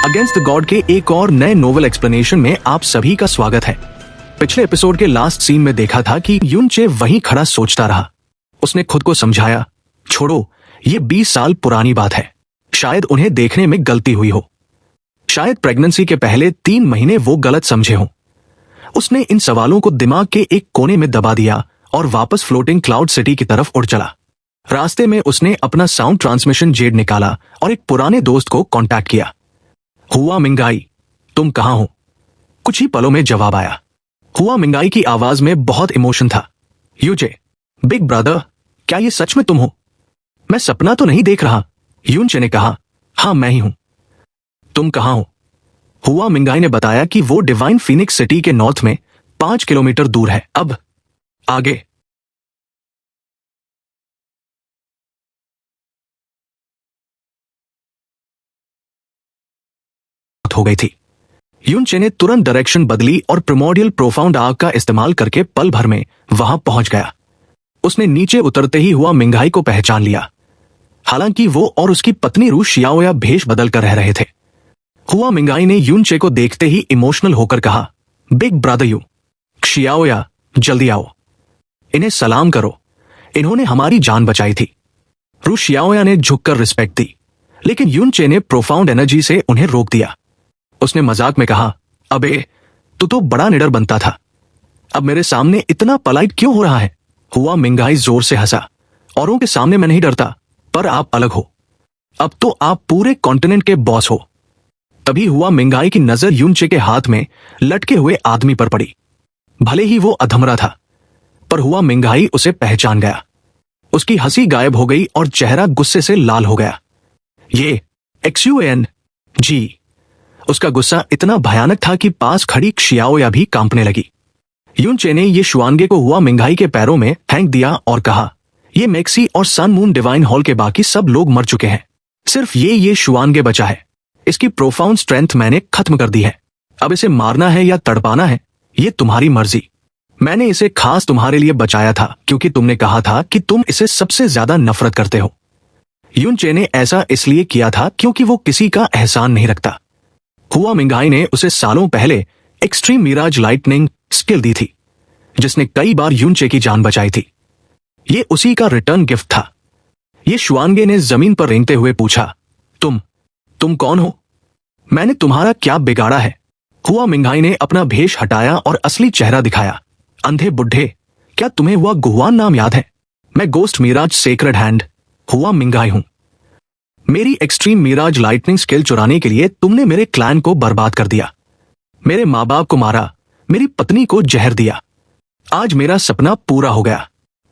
Against the God के एक और नए नोवेल एक्सप्लेनेशन में आप सभी का स्वागत है। पिछले एपिसोड के लास्ट सीन में देखा था कि युनचे वहीं खड़ा सोचता रहा। उसने खुद को समझाया, छोड़ो, ये 20 साल पुरानी बात है। शायद उन्हें देखने में गलती हुई हो। शायद प्रेगनेंसी के पहले 3 महीने वो गलत समझे हों। उसने इन सवालों को दिमाग के एक कोने में दबा दिया और वापस फ्लोटिंग क्लाउड सिटी की तरफ उड़ चला। रास्ते में उसने अपना साउंड ट्रांसमिशन जेड निकाला और एक पुराने दोस्त को कांटेक्ट किया। हुआ मिंगाई, तुम कहां हो? कुछ ही पलों में जवाब आया। हुआ मिंगाई की आवाज में बहुत इमोशन था। यूचे, बिग ब्रदर, क्या ये सच में तुम हो? मैं सपना तो नहीं देख रहा, यूनचे ने कहा। हाँ, मैं ही हूं। तुम कहां हो? हुआ मिंगाई ने बताया कि वो डिवाइन फीनिक्स सिटी के नॉर्थ में 5 किलोमीटर दूर है। अब आगे हो गई थी। युनचे ने तुरंत डायरेक्शन बदली और प्रिमोर्डियल प्रोफाउंड आग का इस्तेमाल करके पल भर में वहां पहुंच गया। उसने नीचे उतरते ही हुआ मिंगाई को पहचान लिया। हालांकि वो और उसकी पत्नी रू शियाओया भेष बदल कर रह रहे थे। हुआ मिंगाई ने युनचे को देखते ही इमोशनल होकर कहा, बिग ब्रदर यू, शियाओया, जल्दी आओ, इन्हें सलाम करो, इन्होंने हमारी जान बचाई थी। रू शियाओया ने झुककर रिस्पेक्ट दी, लेकिन युनचे ने प्रोफाउंड एनर्जी से उन्हें रोक दिया। उसने मजाक में कहा, अबे, तू तो बड़ा निडर बनता था, अब मेरे सामने इतना पलाइट क्यों हो रहा है? हुआ मिंगाई जोर से हंसा। औरों के सामने मैं नहीं डरता, पर आप अलग हो। अब तो आप पूरे कॉन्टिनेंट के बॉस हो। तभी हुआ मिंगाई की नजर युनचे के हाथ में लटके हुए आदमी पर पड़ी। भले ही वो अधमरा था, पर हुआ मिंगाई उसे पहचान गया। उसकी हंसी गायब हो गई और चेहरा गुस्से से लाल हो गया। ये XUAN जी। उसका गुस्सा इतना भयानक था कि पास खड़ी शियाओया भी कांपने लगी। युनचे ने ये शुआनगे को हुआ मिंगाई के पैरों में फेंक दिया और कहा, ये मैक्सी और सन मून डिवाइन हॉल के बाकी सब लोग मर चुके हैं, सिर्फ ये शुआनगे बचा है। इसकी प्रोफाउंड स्ट्रेंथ मैंने खत्म कर दी है। अब इसे मारना है या तड़पाना है, ये तुम्हारी मर्जी। मैंने इसे खास तुम्हारे लिए बचाया था क्योंकि तुमने कहा था कि तुम इसे सबसे ज्यादा नफरत करते हो। युनचे ने ऐसा इसलिए किया था क्योंकि वो किसी का एहसान नहीं रखता। हुआ मिंगाई ने उसे सालों पहले एक्सट्रीम मिराज लाइटनिंग स्किल दी थी, जिसने कई बार युनचे की जान बचाई थी। ये उसी का रिटर्न गिफ्ट था। ये शुआनगे ने जमीन पर रेंगते हुए पूछा, तुम कौन हो? मैंने तुम्हारा क्या बिगाड़ा है? हुआ मिंगाई ने अपना भेष हटाया और असली चेहरा दिखाया। अंधे बुढ़े, क्या तुम्हें हुआ गुहुआन नाम याद है? मैं गोस्ट मिराज सेक्रेड हैंड हुआ मिंगाई हूं। मेरी एक्सट्रीम मिराज लाइटनिंग स्किल चुराने के लिए तुमने मेरे क्लैन को बर्बाद कर दिया, मेरे माँ बाप को मारा, मेरी पत्नी को जहर दिया। आज मेरा सपना पूरा हो गया।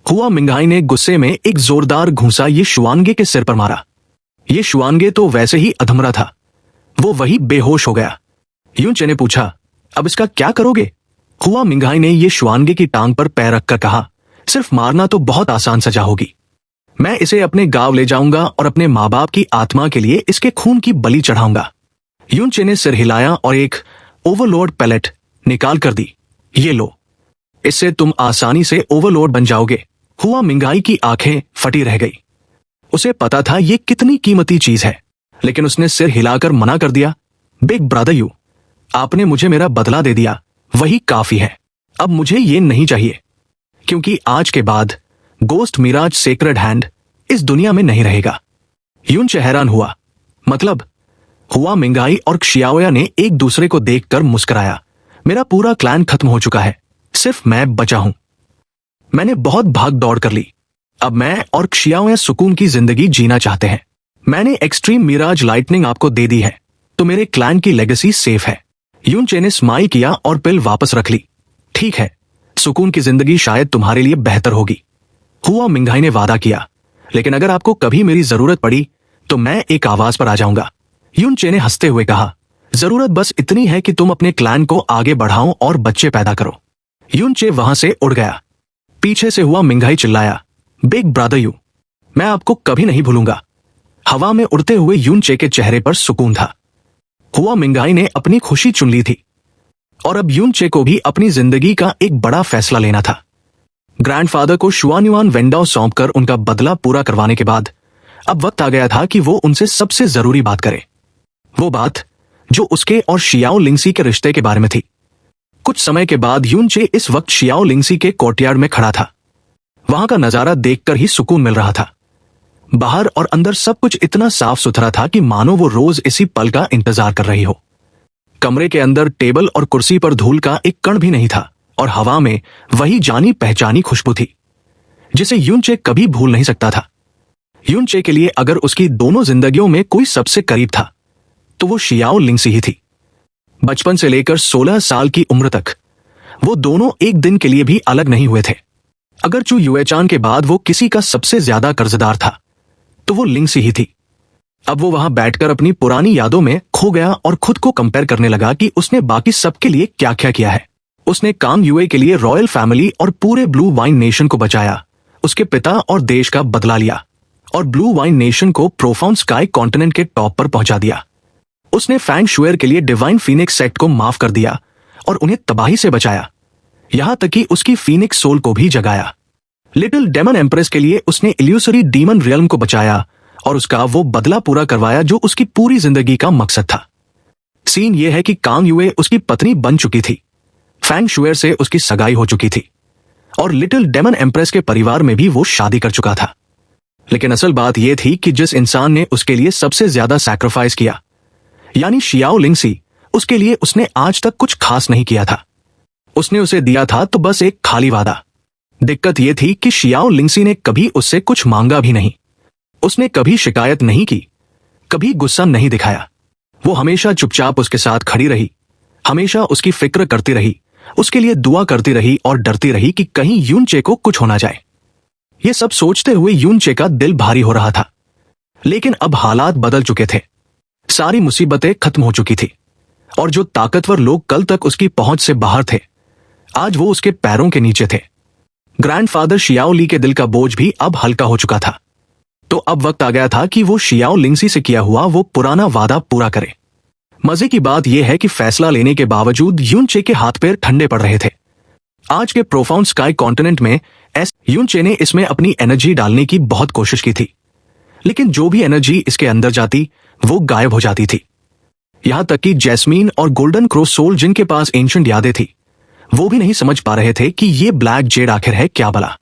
हुआ मिंगाई ने गुस्से में एक जोरदार घूंसा ये शुआनगे के सिर पर मारा। ये शुआनगे तो वैसे ही अधमरा था, वो वही बेहोश हो गया। युनचे ने पूछा, अब इसका क्या करोगे? हुआ मिंगाई ने ये शुआनगे की टांग पर पैर रखकर कहा, सिर्फ मारना तो बहुत आसान सजा होगी। मैं इसे अपने गांव ले जाऊंगा और अपने माँ बाप की आत्मा के लिए इसके खून की बलि चढ़ाऊंगा। युनचे ने सिर हिलाया और एक ओवरलोड पैलेट निकाल कर दी। ये लो, इससे तुम आसानी से ओवरलोड बन जाओगे। हुआ मिंगाई की आंखें फटी रह गई। उसे पता था ये कितनी कीमती चीज है, लेकिन उसने सिर हिलाकर मना कर दिया। बिग ब्रदर यू, आपने मुझे मेरा बदला दे दिया, वही काफी है। अब मुझे ये नहीं चाहिए, क्योंकि आज के बाद गोस्ट मिराज सेक्रेड हैंड इस दुनिया में नहीं रहेगा। युनचे हैरान हुआ, मतलब? हुआ मिंगाई और शियाओया ने एक दूसरे को देखकर मुस्कुराया। मेरा पूरा क्लैन खत्म हो चुका है, सिर्फ मैं बचा हूं। मैंने बहुत भाग दौड़ कर ली, अब मैं और शियाओया सुकून की जिंदगी जीना चाहते हैं। मैंने एक्सट्रीम मिराज लाइटनिंग आपको दे दी है, तो मेरे क्लैन की लेगेसी सेफ है। युनचे ने स्माइल किया और पिल वापस रख ली। ठीक है, सुकून की जिंदगी शायद तुम्हारे लिए बेहतर होगी, हुआ मिंगाई ने वादा किया, लेकिन अगर आपको कभी मेरी जरूरत पड़ी तो मैं एक आवाज पर आ जाऊंगा। युनचे ने हंसते हुए कहा, जरूरत बस इतनी है कि तुम अपने क्लैन को आगे बढ़ाओ और बच्चे पैदा करो। युनचे वहां से उड़ गया। पीछे से हुआ मिंगाई चिल्लाया, बिग ब्रदर यू, मैं आपको कभी नहीं भूलूंगा। हवा में उड़ते हुए युनचे के चेहरे पर सुकून था। हुआ मिंगाई ने अपनी खुशी चुन ली थी और अब युनचे को भी अपनी जिंदगी का एक बड़ा फैसला लेना था। ग्रैंडफादर को शुआनयुआन वेंडाओ सौंपकर उनका बदला पूरा करवाने के बाद अब वक्त आ गया था कि वो उनसे सबसे जरूरी बात करे। वो बात जो उसके और शियाओ लिंगसी के रिश्ते के बारे में थी। कुछ समय के बाद यूनचे इस वक्त शियाओ लिंगसी के कोर्टयार्ड में खड़ा था। वहां का नजारा देखकर ही सुकून मिल रहा था। बाहर और अंदर सब कुछ इतना साफ सुथरा था कि मानो वो रोज इसी पल का इंतजार कर रही हो। कमरे के अंदर टेबल और कुर्सी पर धूल का एक कण भी नहीं था और हवा में वही जानी पहचानी खुशबू थी जिसे यूनचे कभी भूल नहीं सकता था। यूनचे के लिए अगर उसकी दोनों जिंदगियों में कोई सबसे करीब था तो वो शियाओ लिंगसी ही थी। बचपन से लेकर 16 साल की उम्र तक वो दोनों एक दिन के लिए भी अलग नहीं हुए थे। अगर चू युएचान के बाद वो किसी का सबसे ज्यादा कर्जदार था तो वो लिंगसी ही थी। अब वो वहां बैठकर अपनी पुरानी यादों में खो गया और खुद को कंपेयर करने लगा कि उसने बाकी सबके लिए क्या क्या किया है। उसने कांग युए के लिए रॉयल फैमिली और पूरे ब्लू वाइन नेशन को बचाया, उसके पिता और देश का बदला लिया और ब्लू वाइन नेशन को प्रोफाउंड स्काई कॉन्टिनेंट के टॉप पर पहुंचा दिया। उसने फैंग शुएर के लिए डिवाइन फीनिक्स सेक्ट को माफ कर दिया और उन्हें तबाही से बचाया, यहां तक कि उसकी फीनिक्स सोल को भी जगाया। लिटिल डेमन एम्प्रेस के लिए उसने इल्यूसरी डीमन रियल्म को बचाया और उसका वो बदला पूरा करवाया जो उसकी पूरी जिंदगी का मकसद था। सीन यह है कि कांग युए उसकी पत्नी बन चुकी थी, फैंग शुएर से उसकी सगाई हो चुकी थी और लिटिल डेमन एम्प्रेस के परिवार में भी वो शादी कर चुका था। लेकिन असल बात यह थी कि जिस इंसान ने उसके लिए सबसे ज्यादा सैक्रिफाइस किया, यानी शियाओ लिंगसी, उसके लिए उसने आज तक कुछ खास नहीं किया था। उसने उसे दिया था तो बस एक खाली वादा। दिक्कत यह थी कि शियाओ लिंगसी ने कभी उससे कुछ मांगा भी नहीं। उसने कभी शिकायत नहीं की, कभी गुस्सा नहीं दिखाया। वो हमेशा चुपचाप उसके साथ खड़ी रही, हमेशा उसकी फिक्र करती रही, उसके लिए दुआ करती रही और डरती रही कि कहीं यूनचे को कुछ होना जाए। ये सब सोचते हुए यूनचे का दिल भारी हो रहा था। लेकिन अब हालात बदल चुके थे, सारी मुसीबतें खत्म हो चुकी थी और जो ताकतवर लोग कल तक उसकी पहुंच से बाहर थे, आज वो उसके पैरों के नीचे थे। ग्रैंडफादर शियाओ ली के दिल का बोझ भी अब हल्का हो चुका था। तो अब वक्त आ गया था कि वो शियाओ लिंगसी से किया हुआ वो पुराना वादा पूरा करे। मजे की बात यह है कि फैसला लेने के बावजूद यूनचे के हाथ पैर ठंडे पड़ रहे थे। आज के प्रोफाउंड स्काई कॉन्टिनेंट में यूनचे ने इसमें अपनी एनर्जी डालने की बहुत कोशिश की थी, लेकिन जो भी एनर्जी इसके अंदर जाती वो गायब हो जाती थी। यहां तक कि जैस्मीन और गोल्डन क्रो सोल, जिनके पास एंशिएंट यादें थी, वो भी नहीं समझ पा रहे थे कि ये ब्लैक जेड आखिर है क्या भला।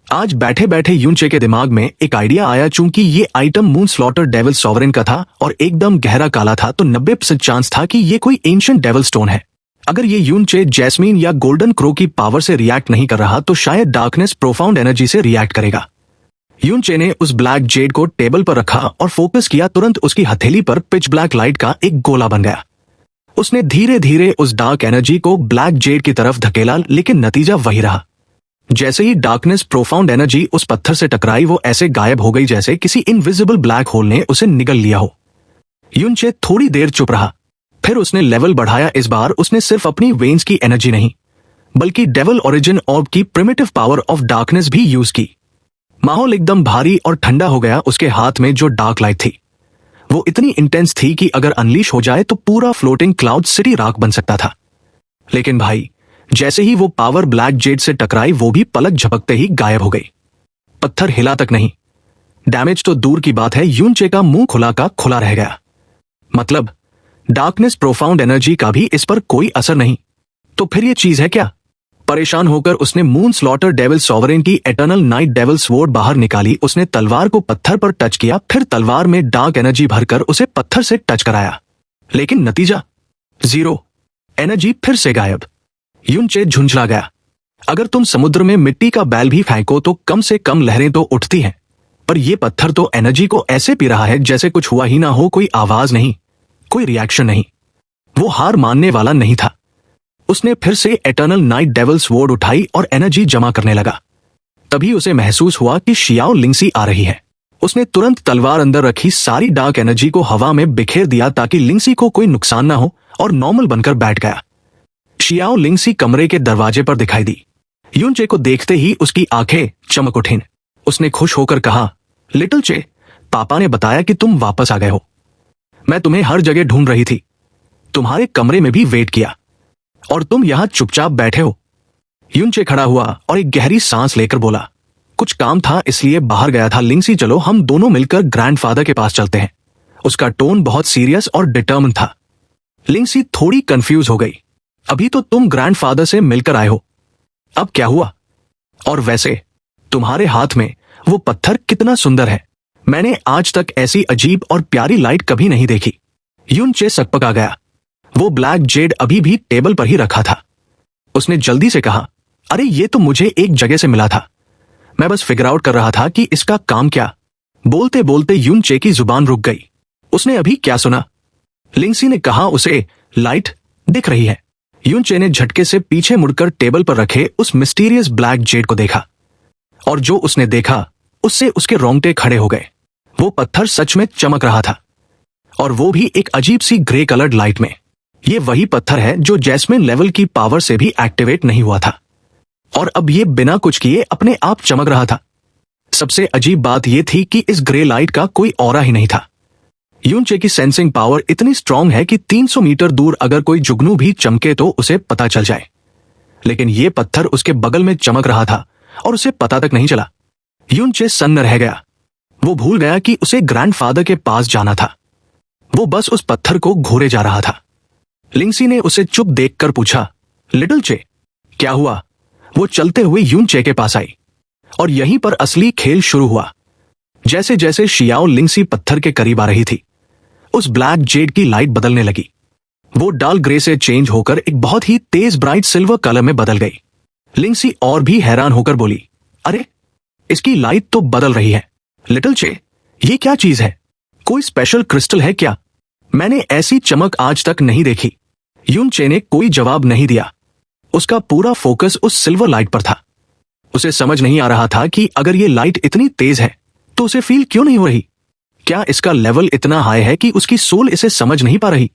आज बैठे बैठे यूनचे के दिमाग में एक आइडिया आया। चूंकि ये item moon slaughter devil sovereign का था और एकदम गहरा काला था, तो 90% चांस था कि ये कोई एंशिएंट डेविल स्टोन है। अगर ये यूनचे जैस्मीन या गोल्डन क्रो की पावर से रिएक्ट नहीं कर रहा तो शायद डार्कनेस प्रोफाउंड एनर्जी से रिएक्ट करेगा। यूनचे ने उस ब्लैक जेड को टेबल पर रखा और फोकस किया। तुरंत उसकी हथेली पर पिच ब्लैक लाइट का एक गोला बन गया। उसने धीरे धीरे उस डार्क एनर्जी को ब्लैक जेड की तरफ धकेला, लेकिन नतीजा वही रहा। जैसे ही डार्कनेस प्रोफाउंड एनर्जी उस पत्थर से टकराई, वो ऐसे गायब हो गई जैसे किसी इनविजिबल ब्लैक होल ने उसे निगल लिया हो। यूनचे थोड़ी देर चुप रहा, फिर उसने लेवल बढ़ाया। इस बार उसने सिर्फ अपनी वेन्स की एनर्जी नहीं, बल्कि डेविल ओरिजिन ऑर्ब की प्रिमिटिव पावर ऑफ डार्कनेस भी यूज की। माहौल एकदम भारी और ठंडा हो गया। उसके हाथ में जो डार्क लाइट थी वो इतनी इंटेंस थी कि अगर अनलीश हो जाए तो पूरा फ्लोटिंग क्लाउड सिटी राख बन सकता था। लेकिन भाई, जैसे ही वो पावर ब्लैक जेड से टकराई, वो भी पलक झपकते ही गायब हो गई। पत्थर हिला तक नहीं। डैमेज तो दूर की बात है, यूनचे का मुंह खुला का खुला रह गया। मतलब डार्कनेस प्रोफाउंड एनर्जी का भी इस पर कोई असर नहीं। तो फिर ये चीज है क्या? परेशान होकर उसने मून स्लॉटर डेविल सॉवरेन की एटर्नल नाइट डेविल स्वॉर्ड बाहर निकाली। उसने तलवार को पत्थर पर टच किया, फिर तलवार में डार्क एनर्जी भरकर उसे पत्थर से टच कराया, लेकिन नतीजा 0। एनर्जी फिर से गायब। यूनचे झुंझला गया। अगर तुम समुद्र में मिट्टी का बैल भी फेंको तो कम से कम लहरें तो उठती हैं, पर यह पत्थर तो एनर्जी को ऐसे पी रहा है जैसे कुछ हुआ ही ना हो। कोई आवाज नहीं, कोई रिएक्शन नहीं। वो हार मानने वाला नहीं था। उसने फिर से एटर्नल नाइट डेविल स्वॉर्ड उठाई और एनर्जी जमा करने लगा। तभी उसे महसूस हुआ कि शियाओ लिंगसी आ रही है। उसने तुरंत तलवार अंदर रखी, सारी डार्क एनर्जी को हवा में बिखेर दिया ताकि लिंगसी को कोई नुकसान ना हो, और नॉर्मल बनकर बैठ गया। शियाओ लिंगसी कमरे के दरवाजे पर दिखाई दी। यूनचे को देखते ही उसकी आंखें चमक उठीं। उसने खुश होकर कहा, लिटिल चे, पापा ने बताया कि तुम वापस आ गए हो। मैं तुम्हें हर जगह ढूंढ रही थी, तुम्हारे कमरे में भी वेट किया, और तुम यहां चुपचाप बैठे हो। यूनचे खड़ा हुआ और एक गहरी सांस लेकर बोला, कुछ काम था इसलिए बाहर गया था। लिंगसी, चलो हम दोनों मिलकर ग्रैंडफादर के पास चलते हैं। उसका टोन बहुत सीरियस और डिटर्मिन था। लिंगसी थोड़ी कंफ्यूज हो गई। अभी तो तुम ग्रैंडफादर से मिलकर आए हो, अब क्या हुआ? और वैसे तुम्हारे हाथ में वो पत्थर कितना सुंदर है। मैंने आज तक ऐसी अजीब और प्यारी लाइट कभी नहीं देखी। यूनचे सकपका गया। वो ब्लैक जेड अभी भी टेबल पर ही रखा था। उसने जल्दी से कहा, अरे ये तो मुझे एक जगह से मिला था, मैं बस फिगर आउट कर रहा था कि इसका काम क्या। बोलते बोलते यूनचे की जुबान रुक गई। उसने अभी क्या सुना? लिंगसी ने कहा उसे लाइट दिख रही है। यूनचे ने झटके से पीछे मुड़कर टेबल पर रखे उस मिस्टीरियस ब्लैक जेड को देखा, और जो उसने देखा उससे उसके रोंगटे खड़े हो गए। वो पत्थर सच में चमक रहा था, और वो भी एक अजीब सी ग्रे कलर्ड लाइट में। ये वही पत्थर है जो जैस्मिन लेवल की पावर से भी एक्टिवेट नहीं हुआ था, और अब ये बिना कुछ किए अपने आप चमक रहा था। सबसे अजीब बात यह थी कि इस ग्रे लाइट का कोई ऑरा ही नहीं था। यूनचे की सेंसिंग पावर इतनी स्ट्रांग है कि 300 मीटर दूर अगर कोई जुगनू भी चमके तो उसे पता चल जाए, लेकिन यह पत्थर उसके बगल में चमक रहा था और उसे पता तक नहीं चला। यूनचे सन्न रह गया। वो भूल गया कि उसे ग्रैंडफादर के पास जाना था। वो बस उस पत्थर को घूरे जा रहा था। लिंगसी ने उसे चुप देखकर पूछा, लिटिल चे, क्या हुआ? वो चलते हुए यूनचे के पास आई, और यहीं पर असली खेल शुरू हुआ। जैसे जैसे शियाओ लिंगसी पत्थर के करीब आ रही थी, उस ब्लैक जेड की लाइट बदलने लगी। वो डाल ग्रे से चेंज होकर एक बहुत ही तेज ब्राइट सिल्वर कलर में बदल गई। लिंगसी और भी हैरान होकर बोली, अरे इसकी लाइट तो बदल रही है। लिटिल चे, ये क्या चीज है? कोई स्पेशल क्रिस्टल है क्या? मैंने ऐसी चमक आज तक नहीं देखी। यूनचे ने कोई जवाब नहीं दिया। उसका पूरा फोकस उस सिल्वर लाइट पर था। उसे समझ नहीं आ रहा था कि अगर ये लाइट इतनी तेज है तो उसे फील क्यों नहीं हो रही। क्या इसका लेवल इतना हाई है कि उसकी सोल इसे समझ नहीं पा रही?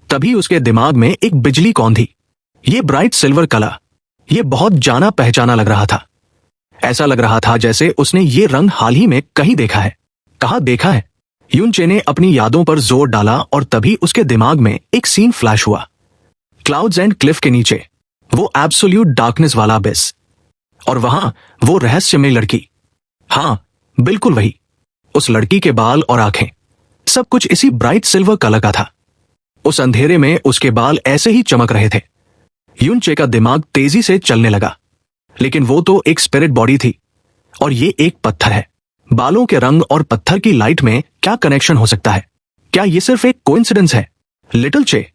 तभी उसके दिमाग में एक बिजली कौन थी। ये ब्राइट सिल्वर कलर, ये बहुत जाना पहचाना लग रहा था। ऐसा लग रहा था जैसे उसने ये रंग हाल ही में कहीं देखा है। कहाँ देखा है? यूनचे ने अपनी यादों पर जोर डाला और तभी उसके दिमाग में एक सीन फ्लैश हुआ। क्लाउड्स एंड क्लिफ के नीचे वो एब्सोल्यूट डार्कनेस वाला अबिस, और वहां वो रहस्यमय लड़की। हां, बिल्कुल वही। उस लड़की के बाल और आंखें, सब कुछ इसी ब्राइट सिल्वर कलर का था। उस अंधेरे में उसके बाल ऐसे ही चमक रहे थे। यूनचे का दिमाग तेजी से चलने लगा, लेकिन वो तो एक स्पिरिट बॉडी थी, और ये एक पत्थर है। बालों के रंग और पत्थर की लाइट में क्या कनेक्शन हो सकता है? क्या ये सिर्फ एक कोइंसिडेंस है? लिटिल चे,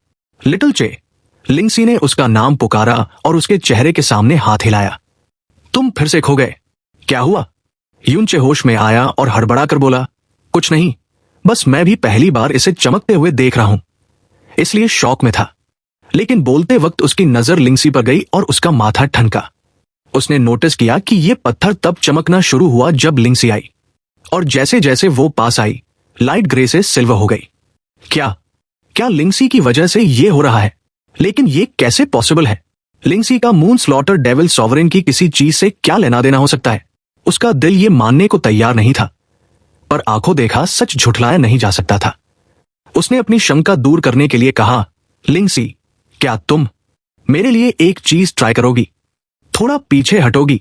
लिटिल चे। लिंगसी ने उसका नाम पुकारा और उसके चेहरे के सामने हाथ हिलाया। तुम फिर से खो गए, क्या हुआ? यूनचे होश में आया और हड़बड़ा कर बोला, कुछ नहीं, बस मैं भी पहली बार इसे चमकते हुए देख रहा हूं, इसलिए शौक में था। लेकिन बोलते वक्त उसकी नजर लिंगसी पर गई और उसका माथा ठनका। उसने नोटिस किया कि यह पत्थर तब चमकना शुरू हुआ जब लिंगसी आई, और जैसे जैसे वो पास आई, लाइट ग्रे से सिल्वर हो गई। क्या क्या लिंगसी की वजह से यह हो रहा है? लेकिन यह कैसे पॉसिबल है? लिंगसी का मून स्लॉटर डेविल सॉवरेन की किसी चीज से क्या लेना देना हो सकता है? उसका दिल ये मानने को तैयार नहीं था, पर आंखों देखा सच झुठलाया नहीं जा सकता था। उसने अपनी शंका दूर करने के लिए कहा, लिंगसी, क्या तुम मेरे लिए एक चीज ट्राई करोगी? थोड़ा पीछे हटोगी?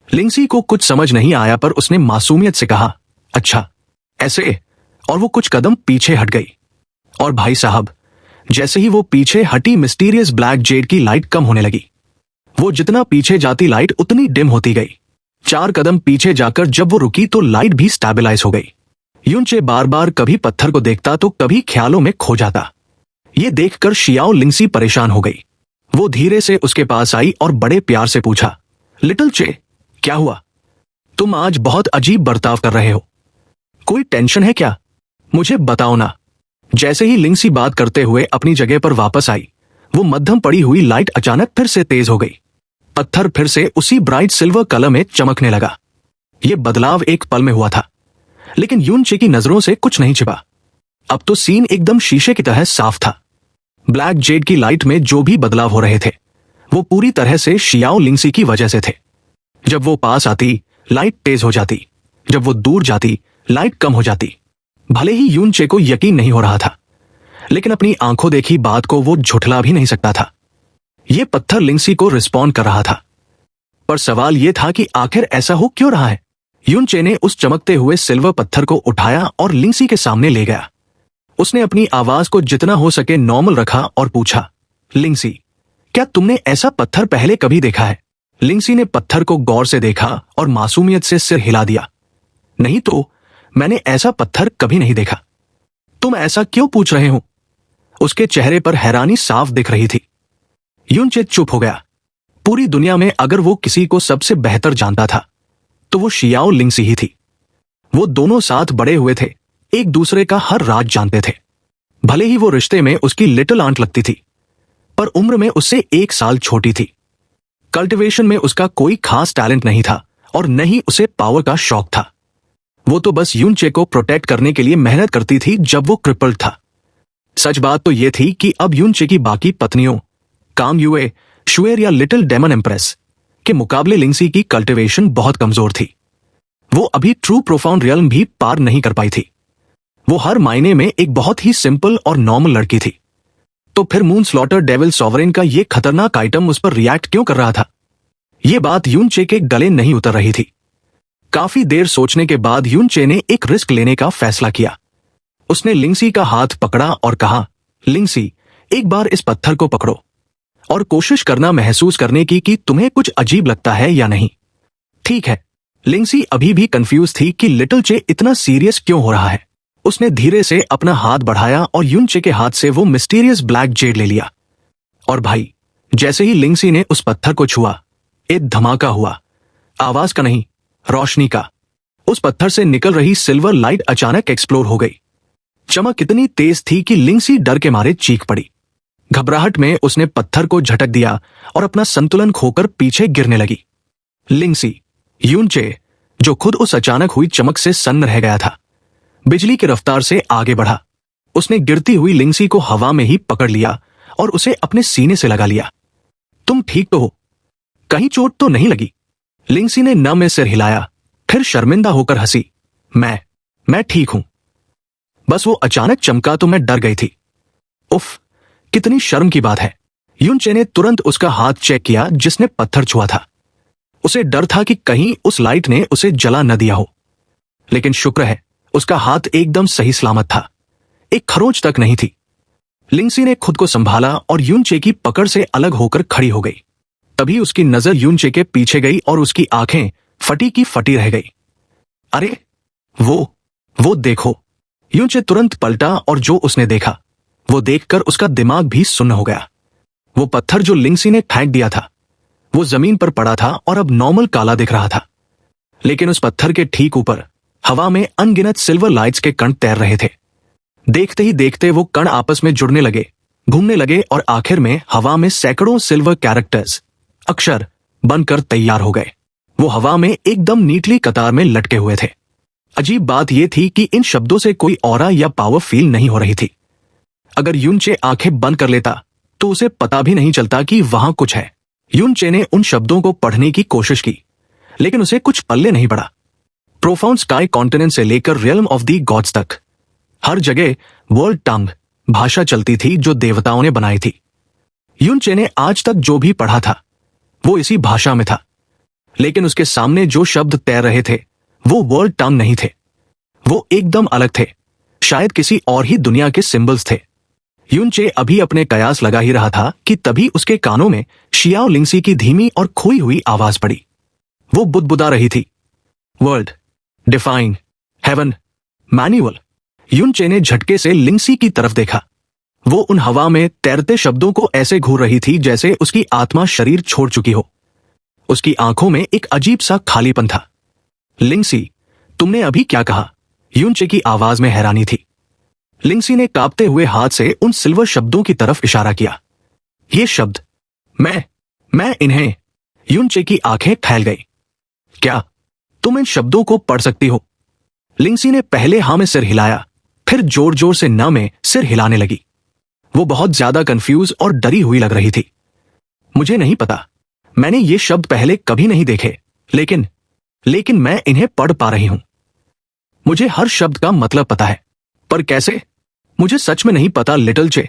लिंगसी को कुछ समझ नहीं आया, पर उसने मासूमियत से कहा, अच्छा, ऐसे? और वो कुछ कदम पीछे हट गई। और भाई साहब, जैसे ही वो पीछे हटी, मिस्टीरियस ब्लैक जेड की लाइट कम होने लगी। वो जितना पीछे जाती लाइट उतनी डिम होती गई। 4 कदम पीछे जाकर जब वो रुकी तो लाइट भी स्टेबलाइज हो गई। यूनचे बार बार कभी पत्थर को देखता तो कभी ख्यालों में खो जाता। ये देखकर शियाओ लिंगसी परेशान हो गई। वो धीरे से उसके पास आई और बड़े प्यार से पूछा, लिटिल चे, क्या हुआ? तुम आज बहुत अजीब बर्ताव कर रहे हो, कोई टेंशन है क्या? मुझे बताओ ना। जैसे ही लिंगसी बात करते हुए अपनी जगह पर वापस आई, वो मध्यम पड़ी हुई लाइट अचानक फिर से तेज हो गई। पत्थर फिर से उसी ब्राइट सिल्वर कलर में चमकने लगा। यह बदलाव एक पल में हुआ था, लेकिन यूनचे की नजरों से कुछ नहीं छिपा। अब तो सीन एकदम शीशे की तरह साफ था। ब्लैक जेड की लाइट में जो भी बदलाव हो रहे थे, वो पूरी तरह से शियाओ लिंगसी की वजह से थे। जब वो पास आती, लाइट तेज हो जाती। जब वो दूर जाती, लाइट कम हो जाती। भले ही यूनचे को यकीन नहीं हो रहा था, लेकिन अपनी आंखों देखी बात को वो झुठला भी नहीं सकता था। यह पत्थर लिंगसी को रिस्पॉन्ड कर रहा था, पर सवाल यह था कि आखिर ऐसा हो क्यों रहा है? यूनचे ने उस चमकते हुए सिल्वर पत्थर को उठाया और लिंगसी के सामने ले गया। उसने अपनी आवाज को जितना हो सके नॉर्मल रखा और पूछा, लिंगसी, क्या तुमने ऐसा पत्थर पहले कभी देखा है? लिंगसी ने पत्थर को गौर से देखा और मासूमियत से सिर हिला दिया। नहीं तो, मैंने ऐसा पत्थर कभी नहीं देखा। तुम ऐसा क्यों पूछ रहे हो? उसके चेहरे पर हैरानी साफ दिख रही थी। युनचे चुप हो गया। पूरी दुनिया में अगर वो किसी को सबसे बेहतर जानता था तो वो शियाओ लिंगसी ही थी। वो दोनों साथ बड़े हुए थे, एक दूसरे का हर राज जानते थे। भले ही वो रिश्ते में उसकी लिटिल आंट लगती थी, पर उम्र में उससे 1 साल छोटी थी। कल्टीवेशन में उसका कोई खास टैलेंट नहीं था और न ही उसे पावर का शौक था। वो तो बस युनचे को प्रोटेक्ट करने के लिए मेहनत करती थी जब वो क्रिपल्ड था। सच बात तो ये थी कि अब युनचे की बाकी पत्नियों, काम युए, शुएर या लिटिल डेमन एम्प्रेस के मुकाबले लिंगसी की कल्टीवेशन बहुत कमजोर थी। वो अभी ट्रू प्रोफाउंड रियल्म भी पार नहीं कर पाई थी। वो हर मायने में एक बहुत ही सिंपल और नॉर्मल लड़की थी। तो फिर मून स्लॉटर डेविल सॉवरेन का ये खतरनाक आइटम उस पर रिएक्ट क्यों कर रहा था? ये बात युनचे के गले नहीं उतर रही थी। काफी देर सोचने के बाद युनचे ने एक रिस्क लेने का फैसला किया। उसने लिंगसी का हाथ पकड़ा और कहा, लिंगसी, एक बार इस पत्थर को पकड़ो और कोशिश करना महसूस करने की कि तुम्हें कुछ अजीब लगता है या नहीं। ठीक है। लिंगसी अभी भी कंफ्यूज थी कि लिटिल चे इतना सीरियस क्यों हो रहा है। उसने धीरे से अपना हाथ बढ़ाया और युनचे के हाथ से वो मिस्टीरियस ब्लैक जेड ले लिया। और भाई, जैसे ही लिंगसी ने उस पत्थर को छुआ, एक धमाका हुआ। आवाज का नहीं, रोशनी का। उस पत्थर से निकल रही सिल्वर लाइट अचानक एक्सप्लोर हो गई। चमक इतनी तेज थी कि लिंगसी डर के मारे चीख पड़ी। घबराहट में उसने पत्थर को झटक दिया और अपना संतुलन खोकर पीछे गिरने लगी। लिंगसी, युनचे, जो खुद उस अचानक हुई चमक से सन्न रह गया था, बिजली की रफ्तार से आगे बढ़ा। उसने गिरती हुई लिंगसी को हवा में ही पकड़ लिया और उसे अपने सीने से लगा लिया। तुम ठीक तो हो? कहीं चोट तो नहीं लगी? लिंगसी ने न में सिर हिलाया, फिर शर्मिंदा होकर हंसी। मैं ठीक हूं। बस वो अचानक चमका तो मैं डर गई थी। उफ, कितनी शर्म की बात है। युनचे ने तुरंत उसका हाथ चेक किया जिसने पत्थर छुआ था। उसे डर था कि कहीं उस लाइट ने उसे जला न दिया हो, लेकिन शुक्र है उसका हाथ एकदम सही सलामत था, एक खरोंच तक नहीं थी। लिंगसी ने खुद को संभाला और युनचे की पकड़ से अलग होकर खड़ी हो गई। तभी उसकी नजर युनचे के पीछे गई और उसकी आंखें फटी की फटी रह गई। अरे, वो देखो। युनचे तुरंत पलटा और जो उसने देखा वो देखकर उसका दिमाग भी सुन्न हो गया। वो पत्थर जो लिंगसी ने फेंक दिया था, वो जमीन पर पड़ा था और अब नॉर्मल काला दिख रहा था। लेकिन उस पत्थर के ठीक ऊपर हवा में अनगिनत सिल्वर लाइट्स के कण तैर रहे थे। देखते ही देखते वो कण आपस में जुड़ने लगे, घूमने लगे और आखिर में हवा में सैकड़ों सिल्वर कैरेक्टर्स, अक्षर बनकर तैयार हो गए। वो हवा में एकदम नीटली कतार में लटके हुए थे। अजीब बात यह थी कि इन शब्दों से कोई ऑरा या पावर फील नहीं हो रही थी। अगर युनचे आंखें बंद कर लेता तो उसे पता भी नहीं चलता कि वहां कुछ है। युनचे ने उन शब्दों को पढ़ने की कोशिश की, लेकिन उसे कुछ पल्ले नहीं पड़ा। प्रोफाउंड स्काई कॉन्टिनेंट से लेकर रियल्म ऑफ दी गॉड्स तक हर जगह वर्ल्ड टंग भाषा चलती थी जो देवताओं ने बनाई थी। युनचे ने आज तक जो भी पढ़ा था वो इसी भाषा में था, लेकिन उसके सामने जो शब्द तैर रहे थे वो वर्ल्ड टंग नहीं थे। वो एकदम अलग थे, शायद किसी और ही दुनिया के सिंबल्स थे। युनचे अभी अपने कयास लगा ही रहा था कि तभी उसके कानों में शियाओ लिंगसी की धीमी और खोई हुई आवाज पड़ी। वो बुदबुदा रही थी, वर्ल्ड, डिफाइन, हेवन, मैन्युअल। युनचे ने झटके से लिंगसी की तरफ देखा। वो उन हवा में तैरते शब्दों को ऐसे घूर रही थी जैसे उसकी आत्मा शरीर छोड़ चुकी हो। उसकी आंखों में एक अजीब सा खालीपन था। लिंगसी, तुमने अभी क्या कहा? युनचे की आवाज में हैरानी थी। लिंगसी ने कांपते हुए हाथ से उन सिल्वर शब्दों की तरफ इशारा किया। ये शब्द, मैं इन्हें। युनचे की आंखें फैल गई। क्या तुम इन शब्दों को पढ़ सकती हो? लिंगसी ने पहले हाँ में सिर हिलाया, फिर जोर जोर से न में सिर हिलाने लगी। वो बहुत ज्यादा कंफ्यूज और डरी हुई लग रही थी। मुझे नहीं पता, मैंने ये शब्द पहले कभी नहीं देखे, लेकिन मैं इन्हें पढ़ पा रही हूं। मुझे हर शब्द का मतलब पता है, पर कैसे? मुझे सच में नहीं पता लिटिल चे,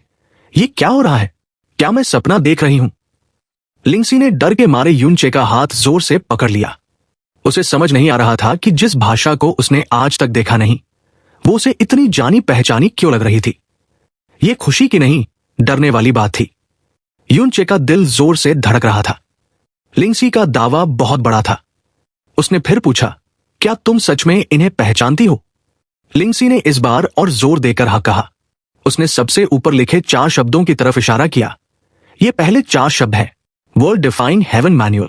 ये क्या हो रहा है? क्या मैं सपना देख रही हूं? लिंगसी ने डर के मारे युनचे का हाथ जोर से पकड़ लिया। उसे समझ नहीं आ रहा था कि जिस भाषा को उसने आज तक देखा नहीं, वो उसे इतनी जानी पहचानी क्यों लग रही थी? ये खुशी की नहीं, डरने वाली बात थी। यूनचे का दिल जोर से धड़क रहा था। लिंगसी का दावा बहुत बड़ा था। उसने फिर पूछा, क्या तुम सच में इन्हें पहचानती हो? लिंगसी ने इस बार और जोर देकर हाँ कहा। उसने सबसे ऊपर लिखे 4 शब्दों की तरफ इशारा किया। ये पहले 4 शब्द हैं, वर्ल्ड डिफाइन हेवन मैनुअल,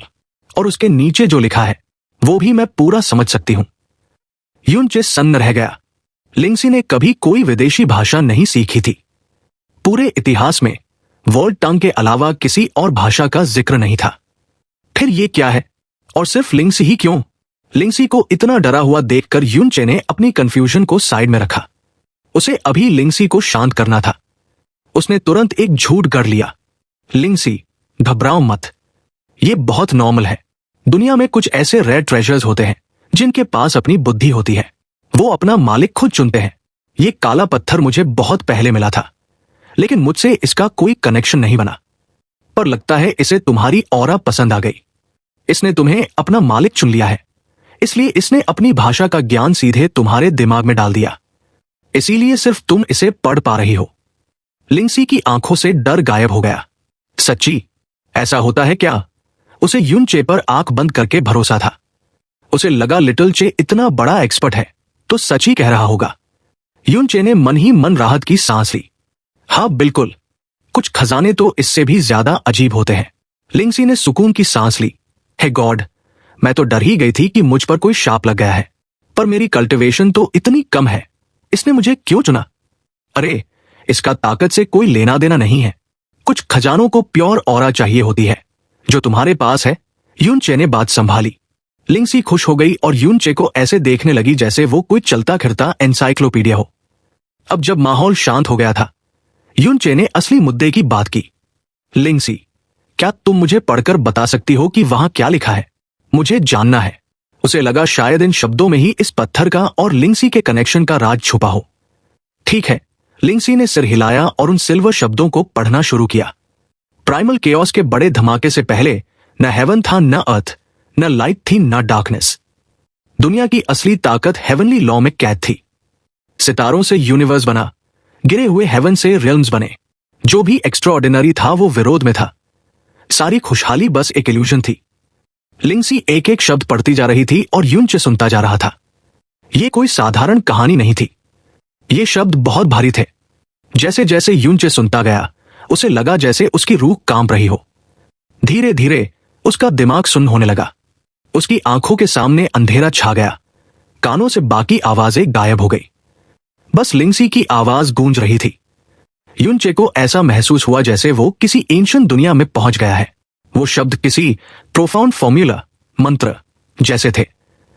और उसके नीचे जो लिखा है वो भी मैं पूरा समझ सकती हूं। यूनचे सन्न रह गया। लिंगसी ने कभी कोई विदेशी भाषा नहीं सीखी थी। पूरे इतिहास में वर्ल्ड टंग के अलावा किसी और भाषा का जिक्र नहीं था। फिर ये क्या है? और सिर्फ लिंगसी ही क्यों? लिंगसी को इतना डरा हुआ देखकर यूनचे ने अपनी कंफ्यूजन को साइड में रखा। उसे अभी लिंगसी को शांत करना था। उसने तुरंत एक झूठ गढ़ लिया। लिंगसी, घबराओ मत। ये बहुत नॉर्मल है। दुनिया में कुछ ऐसे रेयर ट्रेजर्स होते हैं जिनके पास अपनी बुद्धि होती है। वो अपना मालिक खुद चुनते हैं। ये काला पत्थर मुझे बहुत पहले मिला था, लेकिन मुझसे इसका कोई कनेक्शन नहीं बना। पर लगता है इसे तुम्हारी ऑरा पसंद आ गई। इसने तुम्हें अपना मालिक चुन लिया है, इसलिए इसने अपनी भाषा का ज्ञान सीधे तुम्हारे दिमाग में डाल दिया। इसीलिए सिर्फ तुम इसे पढ़ पा रही हो। लिंगसी की आंखों से डर गायब हो गया। सच्ची? ऐसा होता है क्या? उसे यूनचे पर आंख बंद करके भरोसा था। उसे लगा लिटिल चे इतना बड़ा एक्सपर्ट है तो सच ही कह रहा होगा। यूनचे ने मन ही मन राहत की सांस ली। हाँ बिल्कुल, कुछ खजाने तो इससे भी ज्यादा अजीब होते हैं। लिंगसी ने सुकून की सांस ली। हे गॉड, मैं तो डर ही गई थी कि मुझ पर कोई शाप लग गया है। पर मेरी कल्टिवेशन तो इतनी कम है, इसने मुझे क्यों चुना? अरे, इसका ताकत से कोई लेना देना नहीं है। कुछ खजानों को प्योर ऑरा चाहिए होती है, जो तुम्हारे पास है। यूनचे ने बात संभाली। लिंगसी खुश हो गई और यूनचे को ऐसे देखने लगी जैसे वो कोई चलता फिरता एनसाइक्लोपीडिया हो। अब जब माहौल शांत हो गया था, यूनचे ने असली मुद्दे की बात की। लिंगसी, क्या तुम मुझे पढ़कर बता सकती हो कि वहां क्या लिखा है? मुझे जानना है। उसे लगा शायद इन शब्दों में ही इस पत्थर का और लिंगसी के कनेक्शन का राज छुपा हो। ठीक है। लिंगसी ने सिर हिलाया और उन सिल्वर शब्दों को पढ़ना शुरू किया। प्राइमल केओस के बड़े धमाके से पहले न हेवन था, न अर्थ, न लाइट थी, न डार्कनेस। दुनिया की असली ताकत हेवनली लॉ में कैद थी। सितारों से यूनिवर्स बना, गिरे हुए हेवन से रियल्म्स बने। जो भी एक्स्ट्राऑर्डिनरी था वो विरोध में था। सारी खुशहाली बस एक इल्यूजन थी। लिंगसी एक एक शब्द पढ़ती जा रही थी और यूनचे सुनता जा रहा था। ये कोई साधारण कहानी नहीं थी। ये शब्द बहुत भारी थे। जैसे जैसे यूनचे सुनता गया, उसे लगा जैसे उसकी रूह कांप रही हो। धीरे धीरे उसका दिमाग सुन्न होने लगा। उसकी आंखों के सामने अंधेरा छा गया। कानों से बाकी आवाजें गायब हो गई। बस लिंगसी की आवाज गूंज रही थी। यूनचे को ऐसा महसूस हुआ जैसे वो किसी एंशिएंट दुनिया में पहुंच गया है। वो शब्द किसी प्रोफाउंड फॉर्मूला, मंत्र जैसे थे,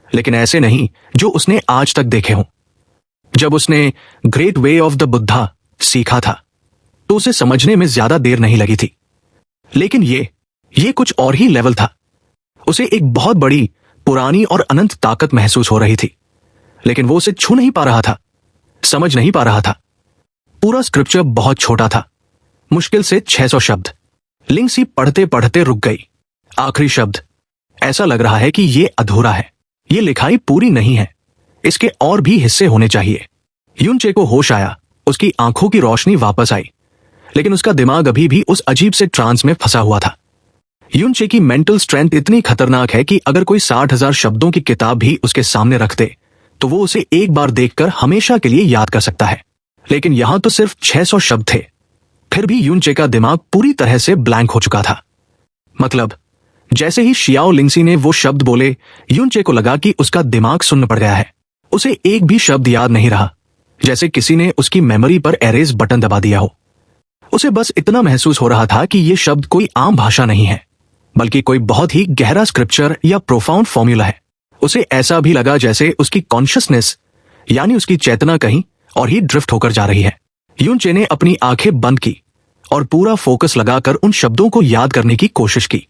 लेकिन ऐसे नहीं जो उसने आज तक देखे हों। जब उसने great way of the Buddha सीखा था तो उसे समझने में ज्यादा देर नहीं लगी थी। लेकिन ये कुछ और ही लेवल था। उसे एक बहुत बड़ी, पुरानी और अनंत ताकत महसूस हो रही थी, लेकिन वो उसे छू नहीं पा रहा था, समझ नहीं पा रहा था। पूरा स्क्रिप्चर बहुत छोटा था, मुश्किल से 600 शब्द। लिंगसी पढ़ते पढ़ते रुक गई। आखिरी शब्द। ऐसा लग रहा है कि ये अधूरा है, ये लिखाई पूरी नहीं है, इसके और भी हिस्से होने चाहिए। यूनचे को होश आया। उसकी आंखों की रोशनी वापस आई, लेकिन उसका दिमाग अभी भी उस अजीब से ट्रांस में फंसा हुआ था। यूनचे की मेंटल स्ट्रेंथ इतनी खतरनाक है कि अगर कोई 60,000 शब्दों की किताब भी उसके सामने रख दे तो वो उसे एक बार देखकर हमेशा के लिए याद कर सकता है। लेकिन यहां तो सिर्फ 600 शब्द थे। फिर भी यूनचे का दिमाग पूरी तरह से ब्लैंक हो चुका था। मतलब जैसे ही शियाओ लिंगसी ने वो शब्द बोले, यूनचे को लगा कि उसका दिमाग सुन्न पड़ गया है। उसे एक भी शब्द याद नहीं रहा, जैसे किसी ने उसकी मेमोरी पर एरेज बटन दबा दिया हो। उसे बस इतना महसूस हो रहा था कि ये शब्द कोई आम भाषा नहीं है, बल्कि कोई बहुत ही गहरा स्क्रिप्चर या प्रोफाउंड फॉर्मूला है। उसे ऐसा भी लगा जैसे उसकी कॉन्शियसनेस, यानी उसकी चेतना कहीं और ही ड्रिफ्ट होकर जा रही है। यूनचे ने अपनी आंखें बंद की और पूरा फोकस लगाकर उन शब्दों को याद करने की कोशिश की।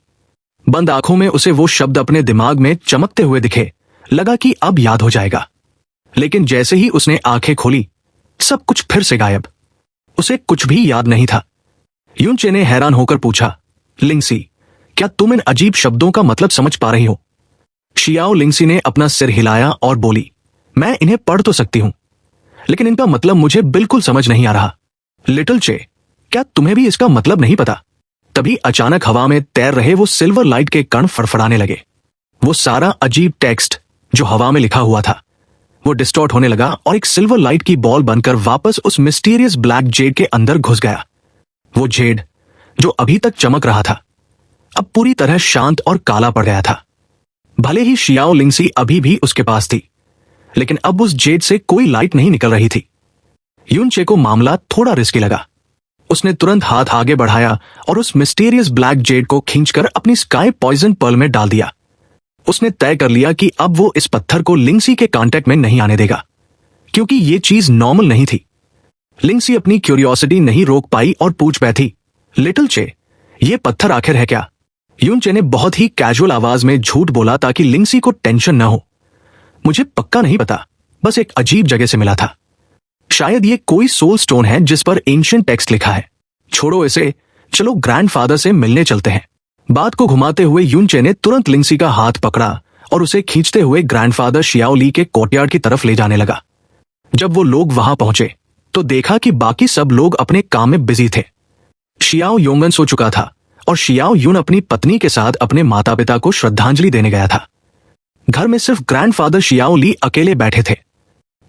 बंद आंखों में उसे वो शब्द अपने दिमाग में चमकते हुए दिखे। लगा कि अब याद हो जाएगा, लेकिन जैसे ही उसने आंखें खोली, सब कुछ फिर से गायब। उसे कुछ भी याद नहीं था। यूनचे ने हैरान होकर पूछा, लिंगसी, क्या तुम इन अजीब शब्दों का मतलब समझ पा रही हो? शियाओ लिंगसी ने अपना सिर हिलाया और बोली, मैं इन्हें पढ़ तो सकती हूं, लेकिन इनका मतलब मुझे बिल्कुल समझ नहीं आ रहा। लिटिल चे, क्या तुम्हें भी इसका मतलब नहीं पता? तभी अचानक हवा में तैर रहे वो सिल्वर लाइट के कण फड़फड़ाने लगे। वो सारा अजीब टेक्स्ट जो हवा में लिखा हुआ था वो डिस्टॉर्ट होने लगा और एक सिल्वर लाइट की बॉल बनकर वापस उस मिस्टीरियस ब्लैक जेड के अंदर घुस गया। वो जेड जो अभी तक चमक रहा था अब पूरी तरह शांत और काला पड़ गया था। भले ही शियाओ लिंगसी अभी भी उसके पास थी, लेकिन अब उस जेड से कोई लाइट नहीं निकल रही थी। यूनचे को मामला थोड़ा रिस्की लगा। उसने तुरंत हाथ आगे बढ़ाया और उस मिस्टीरियस ब्लैक जेड को खींचकर अपनी स्काई पॉइजन पर्ल में डाल दिया। उसने तय कर लिया कि अब वो इस पत्थर को लिंगसी के कांटेक्ट में नहीं आने देगा, क्योंकि ये चीज नॉर्मल नहीं थी। लिंगसी अपनी क्यूरियोसिटी नहीं रोक पाई और पूछ बैठी, लिटिल चे, ये पत्थर आखिर है क्या? यूनचे ने बहुत ही कैजुअल आवाज में झूठ बोला ताकि लिंगसी को टेंशन न हो। मुझे पक्का नहीं पता, बस एक अजीब जगह से मिला था। शायद ये कोई सोल स्टोन है जिस पर एंशिएंट टेक्स्ट लिखा है। छोड़ो इसे, चलो ग्रैंडफादर से मिलने चलते हैं। बात को घुमाते हुए यूनचे ने तुरंत लिंगसी का हाथ पकड़ा और उसे खींचते हुए ग्रैंडफादर शियाओ ली के कोर्टयार्ड की तरफ ले जाने लगा। जब वो लोग वहां पहुंचे तो देखा कि बाकी सब लोग अपने काम में बिजी थे। शियाओ योंगन सो चुका था और शियाओ यून अपनी पत्नी के साथ अपने माता पिता को श्रद्धांजलि देने गया था। घर में सिर्फ ग्रैंडफादर शियाओ ली अकेले बैठे थे।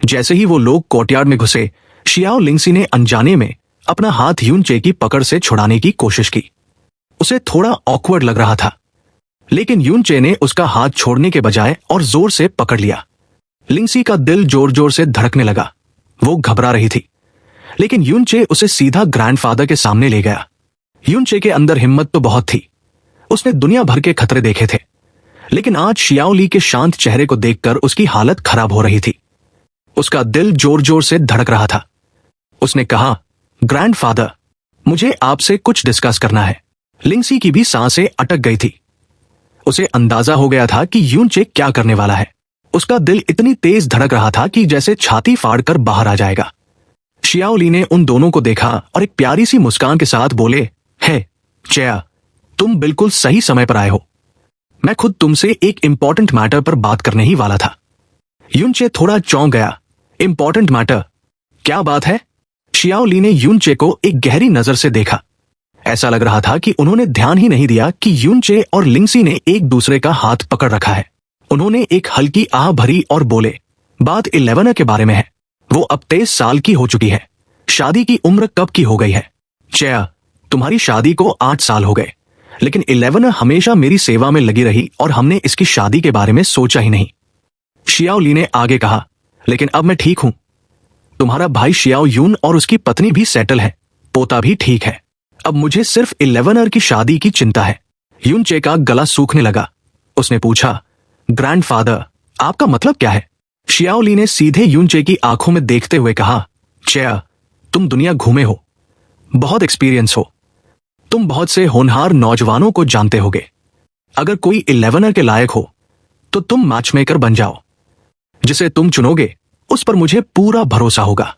जैसे ही वो लोग कोर्टयार्ड में घुसे, शियाओ लिंगसी ने अनजाने में अपना हाथ यूनचे की पकड़ से छुड़ाने की कोशिश की। उसे थोड़ा ऑकवर्ड लग रहा था, लेकिन यूनचे ने उसका हाथ छोड़ने के बजाय और जोर से पकड़ लिया। लिंगसी का दिल जोर जोर से धड़कने लगा। वो घबरा रही थी, लेकिन यूनचे उसे सीधा ग्रैंडफादर के सामने ले गया। यूनचे के अंदर हिम्मत तो बहुत थी, उसने दुनिया भर के खतरे देखे थे, लेकिन आज शियाओ ली के शांत चेहरे को देखकर उसकी हालत खराब हो रही थी। उसका दिल जोर जोर से धड़क रहा था। उसने कहा, ग्रैंडफादर, मुझे आपसे कुछ डिस्कस करना है। लिंगसी की भी सांसें अटक गई थी। उसे अंदाजा हो गया था कि यूनचे क्या करने वाला है। उसका दिल इतनी तेज धड़क रहा था कि जैसे छाती फाड़कर बाहर आ जाएगा। शियाओ ली ने उन दोनों को देखा और एक प्यारी सी मुस्कान के साथ बोले, हे चेया, तुम बिल्कुल सही समय पर आए हो। मैं खुद तुमसे एक इंपॉर्टेंट मैटर पर बात करने ही वाला था। यूनचे थोड़ा चौंक गया। Important matter? क्या बात है? शियाओ ली ने यूनचे को एक गहरी नजर से देखा। ऐसा लग रहा था कि उन्होंने ध्यान ही नहीं दिया कि यूनचे और लिंगसी ने एक दूसरे का हाथ पकड़ रखा है। उन्होंने एक हल्की आह भरी और बोले, बात 11 के बारे में है। वो अब 23 साल की हो चुकी है। शादी की उम्र कब की हो गई है? चेया, तुम्हारी शादी को 8 साल हो गए, लेकिन 11 हमेशा मेरी सेवा में लगी रही और हमने इसकी शादी के बारे में सोचा ही नहीं। शियाओ ली ने आगे कहा, लेकिन अब मैं ठीक हूं। तुम्हारा भाई शियाओ यून और उसकी पत्नी भी सेटल है, पोता भी ठीक है। अब मुझे सिर्फ 11 की शादी की चिंता है। यूनचे का गला सूखने लगा। उसने पूछा, ग्रैंडफादर, आपका मतलब क्या है? शियाओ ली ने सीधे यूनचे की आंखों में देखते हुए कहा, चेया, तुम दुनिया घूमे हो, बहुत एक्सपीरियंस हो, तुम बहुत से होनहार नौजवानों को जानते होगे। अगर कोई 11 के लायक हो तो तुम मैचमेकर बन जाओ। जिसे तुम चुनोगे उस पर मुझे पूरा भरोसा होगा।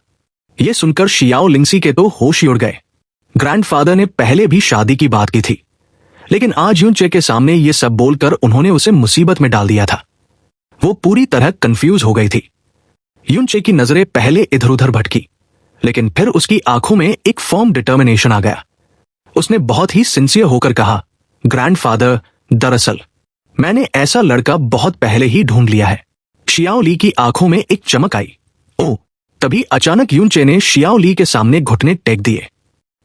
यह सुनकर शियाओ लिंगसी के तो होश ही उड़ गए। ग्रैंडफादर ने पहले भी शादी की बात की थी, लेकिन आज यूनचे के सामने ये सब बोलकर उन्होंने उसे मुसीबत में डाल दिया था। वो पूरी तरह कंफ्यूज हो गई थी। यूनचे की नजरें पहले इधर उधर भटकी, लेकिन फिर उसकी आंखों में एक फर्म डिटर्मिनेशन आ गया। उसने बहुत ही सिंसियर होकर कहा, ग्रैंडफादर, दरअसल मैंने ऐसा लड़का बहुत पहले ही ढूंढ लिया है। शियाओ ली की आंखों में एक चमक आई। ओह! तभी अचानक यूनचे ने शियाओ ली के सामने घुटने टेक दिए।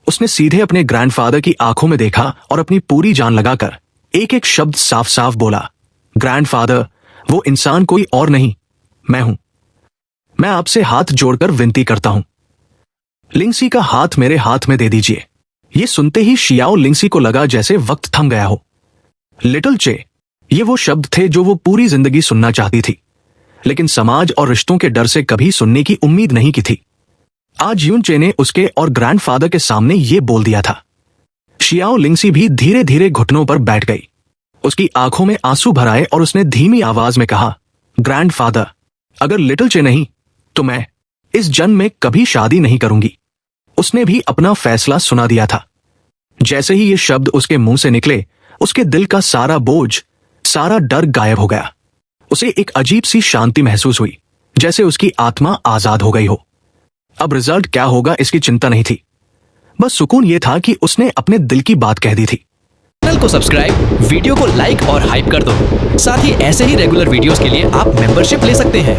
उसने सीधे अपने ग्रैंडफादर की आंखों में देखा और अपनी पूरी जान लगाकर एक एक शब्द साफ साफ बोला, ग्रैंडफादर, वो इंसान कोई और नहीं, मैं हूं। मैं आपसे हाथ जोड़कर विनती करता हूं, लिंगसी का हाथ मेरे हाथ में दे दीजिए। ये सुनते ही शियाओ लिंगसी को लगा जैसे वक्त थम गया हो। लिटिल चे, ये वो शब्द थे जो वो पूरी जिंदगी सुनना चाहती थी, लेकिन समाज और रिश्तों के डर से कभी सुनने की उम्मीद नहीं की थी। आज यूनचे ने उसके और ग्रैंडफादर के सामने ये बोल दिया था। शियाओ लिंगसी भी धीरे धीरे घुटनों पर बैठ गई। उसकी आंखों में आंसू भर आए और उसने धीमी आवाज में कहा, ग्रैंडफादर, अगर लिटिल चे नहीं तो मैं इस जन्म में कभी शादी नहीं करूंगी। उसने भी अपना फैसला सुना दिया था। जैसे ही ये शब्द उसके मुंह से निकले, उसके दिल का सारा बोझ, सारा डर गायब हो गया। उसे एक अजीब सी शांति महसूस हुई, जैसे उसकी आत्मा आजाद हो गई हो। अब रिजल्ट क्या होगा इसकी चिंता नहीं थी, बस सुकून ये था कि उसने अपने दिल की बात कह दी थी। चैनल को सब्सक्राइब, वीडियो को लाइक और हाइप कर दो। साथ ही ऐसे ही रेगुलर वीडियोस के लिए आप मेंबरशिप ले सकते हैं।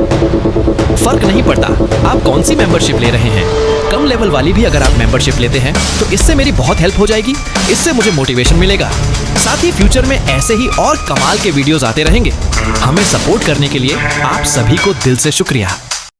फर्क नहीं पड़ता आप कौन सी मेंबरशिप ले रहे हैं, कम लेवल वाली भी अगर आप मेंबरशिप लेते हैं तो इससे मेरी बहुत हेल्प हो जाएगी, इससे मुझे मोटिवेशन मिलेगा। साथ ही फ्यूचर में ऐसे ही और कमाल के वीडियोस आते रहेंगे। हमें सपोर्ट करने के लिए आप सभी को दिल से शुक्रिया।